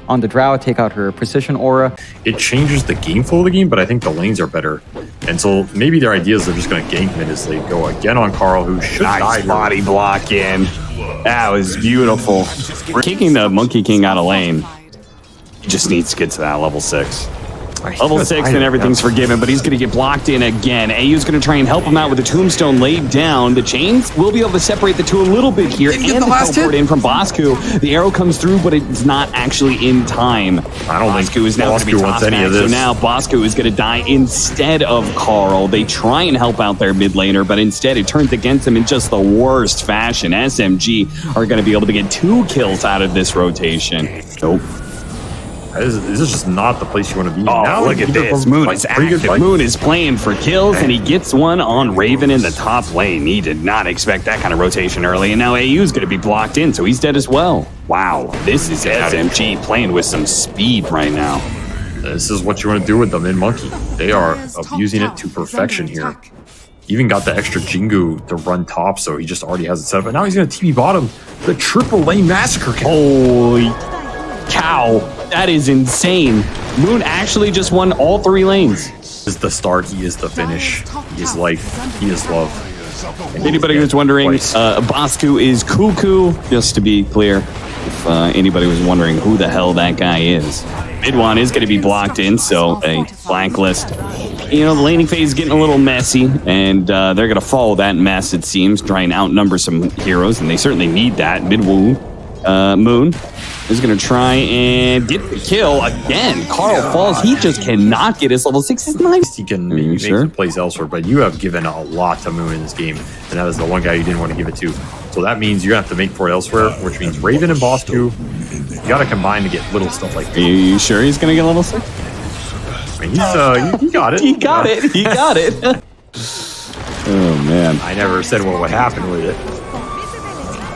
on the Drow, take out her precision aura. It changes the game flow of the game, but I think the lanes are better. And so maybe their idea is they're just going to gank mid as they go again on Carl, who should die. Nice body block in. That was beautiful. We're kicking the Monkey King out of lane. He just needs to get to that level 6. Level 6 and everything's forgiven, but he's going to get blocked in again. AU's going to try and help him out with the tombstone laid down. The chains will be able to separate the two a little bit here. And the teleport in from Bosku. The arrow comes through, but it's not actually in time. I don't think Bosku is now going to be tossed back. So now Bosku is going to die instead of Carl. They try and help out their mid laner, but instead it turns against them in just the worst fashion. SMG are going to be able to get 2 kills out of this rotation. Nope. This is just not the place you want to be. Oh, now, look at this. Moon is active. Moon is playing for kills, and he gets one on Raven in the top lane. He did not expect that kind of rotation early, and now AU's going to be blocked in, so he's dead as well. Wow, this is SMG playing with some speed right now. This is what you want to do with them in Monkey. They are abusing it to perfection here. Even got the extra Jingu to run top, so he just already has it set up. And now he's going to TP bottom. The triple lane massacre kill. Holy cow. That is insane. Moon actually just won all 3 lanes. He is the start. He is the finish. He is life. He is love. Anybody who's wondering, Bosku is Cuckoo, just to be clear, if anybody was wondering who the hell that guy is. Mid one is going to be blocked in, so a Blacklist. You know, the laning phase is getting a little messy, and they're going to follow that mess, it seems, try and outnumber some heroes, and they certainly need that. Moon is going to try and get the kill again. Carl falls. He just cannot get his level 6. It's nice. He can make some plays elsewhere, but you have given a lot to Moon in this game, and that was the one guy you didn't want to give it to. So that means you're going to have to make for it elsewhere, which means Raven and Bosku, you got to combine to get little stuff like that. Are you sure he's going to get level 6? I mean, he got it. He got it. He got it. Oh, man. I never said what would happen with it.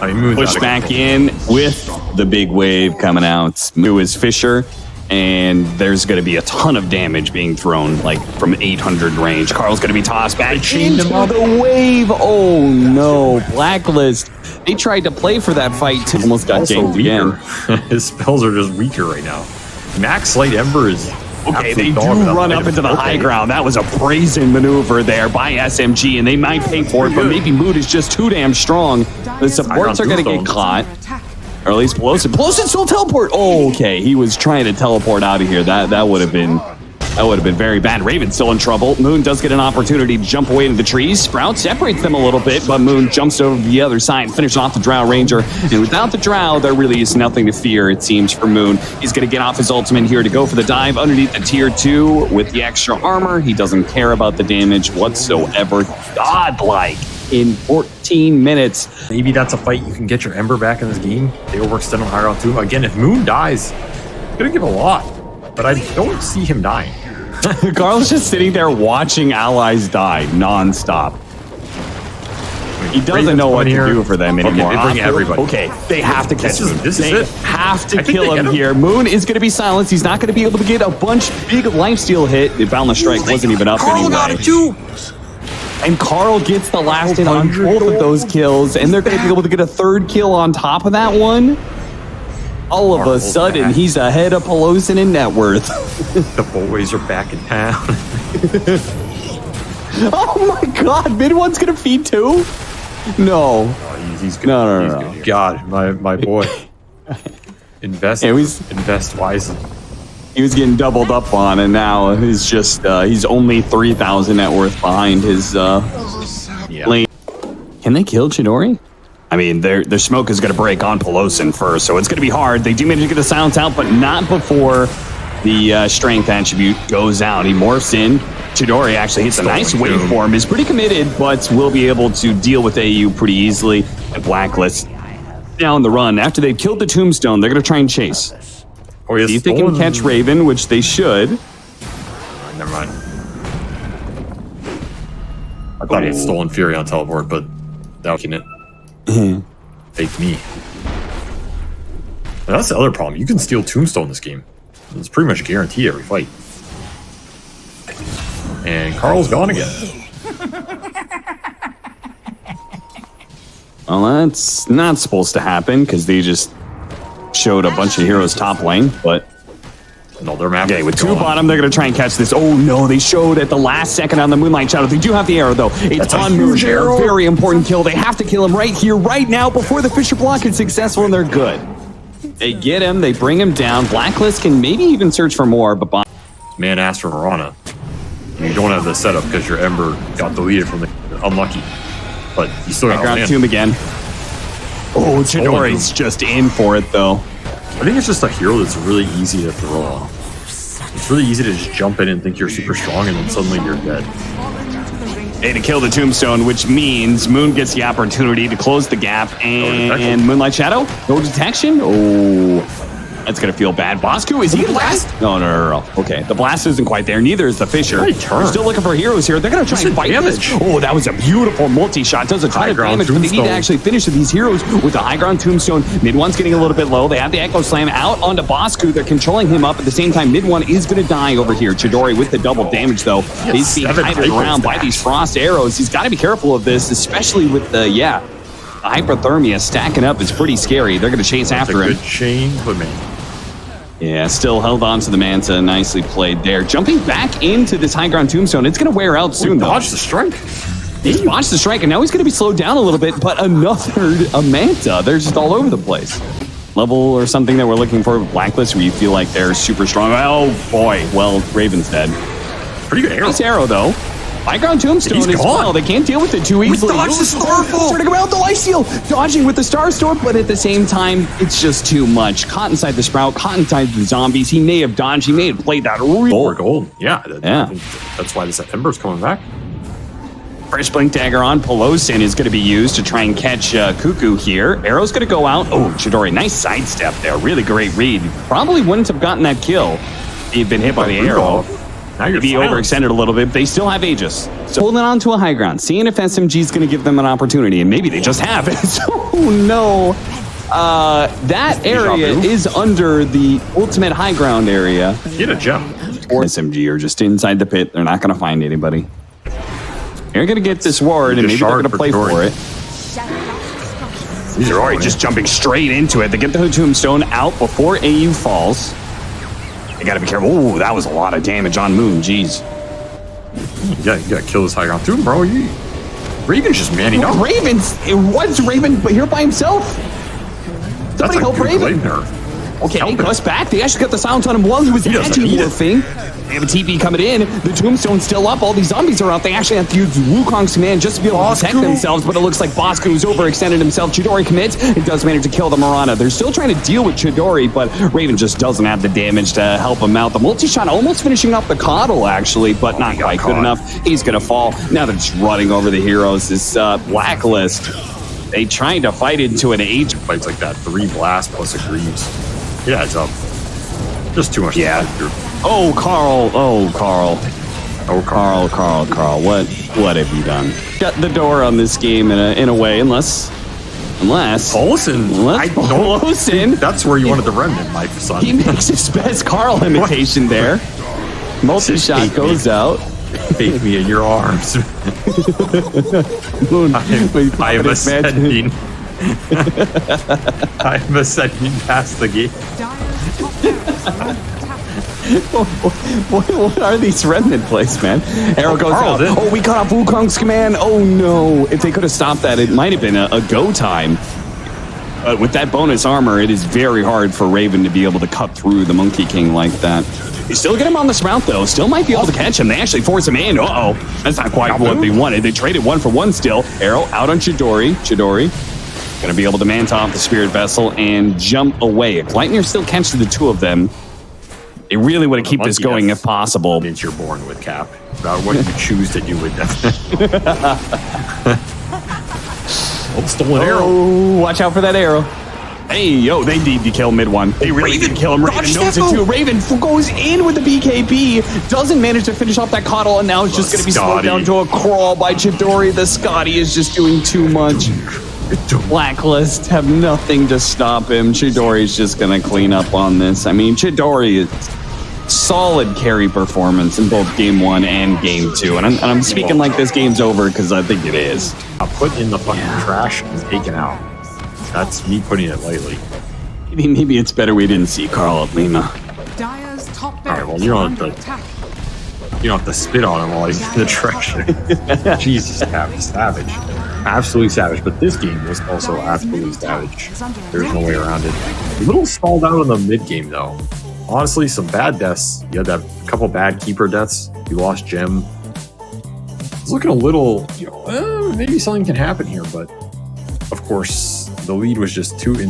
I mean, Moon's push back in with the big wave coming out. Moo is Fisher, and there's going to be a ton of damage being thrown, like from 800 range. Carl's going to be tossed back into the wave. Oh no, Blacklist. They tried to play for that fight too. Almost got ganked again. His spells are just weaker right now. Max Light Ember is okay. They do run up into the high ground. That was a brazen maneuver there by SMG, and they might pay for it, but maybe Mood is just too damn strong. The supports are going to get caught. Or at least Pelosi. Pelosi still teleport. Oh, okay. He was trying to teleport out of here. That would have been very bad. Raven's still in trouble. Moon does get an opportunity to jump away into the trees. Sprout separates them a little bit, but Moon jumps over the other side and finishes off the Drow Ranger. And without the Drow, there really is nothing to fear, it seems, for Moon. He's going to get off his ultimate here to go for the dive underneath the tier 2 with the extra armor. He doesn't care about the damage whatsoever. Godlike in 14 minutes. Maybe that's a fight you can get your Ember back in this game. They overextend on high ground too. Again, if Moon dies, it's going to give a lot. But I don't see him dying. Carl's just sitting there watching allies die nonstop. He doesn't know what to do for them anymore. They bring everybody. Okay, they have to catch him. This is it. Have to kill him here. Moon is going to be silenced. He's not going to be able to get a big lifesteal hit. The Boundless Strike wasn't even up anyway. Got it too. And Carl gets the last hit on both of those kills, and they're going to be able to get a 3rd kill on top of that one. All of a sudden, he's ahead of Pelosi in net worth. The boys are back in town. Oh my god, mid one's going to feed too? No. Oh, he's good. No. God, my boy. Invest wisely. He was getting doubled up on, and now he's just, he's only 3,000 net worth behind his lane. Can they kill Chidori? I mean, their smoke is going to break on Pelosi first, so it's going to be hard. They do manage to get the silence out, but not before the strength attribute goes out. He morphs in. Chidori actually hits a nice waveform, is pretty committed, but will be able to deal with AU pretty easily. And Blacklist down the run. After they've killed the tombstone, they're going to try and chase. See if they can catch Raven, which they should. Never mind. I thought he had stolen Fury on teleport, but that was it. Fake me. And that's the other problem. You can steal Tombstone in this game. It's pretty much guaranteed every fight. And Carl's gone again. Well, that's not supposed to happen because they just showed a bunch of heroes top lane, but No, they're map. okay, with 2 bottom, they're going to try and catch this. Oh, no, they showed at the last second on the Moonlight Shadow. They do have the arrow, though. It's on Moon. Very important kill. They have to kill him right here, right now, before the Fisher block is successful, and they're good. They get him. They bring him down. Blacklist can maybe even search for more, but... Man asked for Mirana. You don't have the setup because your Ember got deleted from the unlucky. But you still got Ground Tomb again. Oh, Chidori's just in for it, though. I think it's just a hero that's really easy to throw on. It's really easy to just jump in and think you're super strong and then suddenly you're dead. Hey, to kill the Tombstone, which means Moon gets the opportunity to close the gap, and Moonlight Shadow, no detection. Oh, that's going to feel bad. Bosku, is he blast? No. Okay, the blast isn't quite there. Neither is the Fisher. They're still looking for heroes here. They're going to try and fight this. Oh, that was a beautiful multi-shot. Does a ton of damage, but they need to actually finish these heroes with the high ground Tombstone. Mid one's getting a little bit low. They have the Echo Slam out onto Bosku. They're controlling him up. At the same time, mid one is going to die over here. Chidori with the double damage, though. He's being hidden around by these frost arrows. He's got to be careful of this, especially with the, hypothermia stacking up is pretty scary. They're going to chase after him. Good chain, but man. Yeah, still held on to the Manta. Nicely played there. Jumping back into this high ground Tombstone. It's going to wear out soon, though. Dodged the strike. He botched the strike, and now he's going to be slowed down a little bit, but another Manta. They're just all over the place. Level or something that we're looking for with Blacklist where you feel like they're super strong. Oh, boy. Well, Raven's dead. Pretty good arrow. Nice arrow, though. High ground Tombstone as well. They can't deal with it too easily. Dodge the Starfall. Turning around the Lifesteal. Dodging with the Star Storm, but at the same time, it's just too much. Caught inside the Sprout, caught inside the zombies. He may have dodged. He may have played that real gold. Yeah. That's why this Ember's coming back. Fresh Blink Dagger on Pelosin is going to be used to try and catch Cuckoo here. Arrow's going to go out. Oh, Chidori, nice sidestep there. Really great read. Probably wouldn't have gotten that kill if he'd been hit by the arrow. Now you're Maybe overextended a little bit. They still have Aegis. So holding on to a high ground, seeing if SMG is going to give them an opportunity, and maybe they just have it. Oh, no. That area is under the ultimate high ground area. Get a gem. Or SMG are just inside the pit. They're not going to find anybody. They're going to get this ward, and maybe they're going to play for it. These are already just jumping straight into it. They get the Tombstone out before AU falls. You gotta be careful. Oh, that was a lot of damage on Moon. Jeez. You gotta kill this high ground too, bro. Raven's just manning up. What's Raven here by himself? Somebody help Raven. Okay, Gus back. They actually got the silence on him while he was anti-morphing. They have a TP coming in. The Tombstone's still up. All these zombies are out. They actually have to use Wukong's command just to be able to protect themselves, but it looks like Bosku's overextended himself. Chidori commits. It does manage to kill the Mirana. They're still trying to deal with Chidori, but Raven just doesn't have the damage to help him out. The multi-shot almost finishing up the Coddle, actually, but not quite good enough. He's going to fall. Now they're just running over the heroes. This Blacklist, they trying to fight into an age. Fights like that. 3 blasts plus a Greaves. It adds up. Just too much. Yeah. Oh, Carl. Carl. What have you done? Shut the door on this game in a way, unless Paulson. That's where you wanted the remnant, my son. He makes his best Carl imitation there. Multi-shot goes out. Take me in your arms. I am ascending. I'm ascending past the gate. What are these remnant plays, man? Arrow goes out. Oh, we cut off Wukong's command. Oh, no. If they could have stopped that, it might have been a go time. But with that bonus armor, it is very hard for Raven to be able to cut through the Monkey King like that. They still get him on the Sprout, though. Still might be able to catch him. They actually force him in. Uh-oh. That's not quite what they wanted. They traded 1 for 1 still. Arrow out on Chidori. Going to be able to manta off the Spirit Vessel and jump away. If Lightning still catches the 2 of them, they really want to keep this going if possible. Means you're born with Cap. About what you choose to do with them. Stolen arrow. Oh, watch out for that arrow. Hey, yo, they need to kill mid one. They really need to kill him. Raven knows it too. Raven goes in with the BKB, doesn't manage to finish off that Coddle, and now it's just going to be slowed down to a crawl by Chidori. The Scotty is just doing too much. Blacklist have nothing to stop him. Chidori's just going to clean up on this. I mean, Chidori is solid carry performance in both game 1 and game 2. And I'm speaking like this game's over because I think it is. Put in the fucking trash and taken out. That's me putting it lightly. Maybe it's better we didn't see Carl at Lima. Alright, well, you don't have to spit on him while he's in the treasure. Jesus, savage. Absolutely savage. But this game was also absolutely savage. There's no way around it. A little stalled out on the mid game, though. Honestly, some bad deaths. You had that couple bad keeper deaths. You lost Gem. It's looking a little, maybe something can happen here, but of course, the lead was just too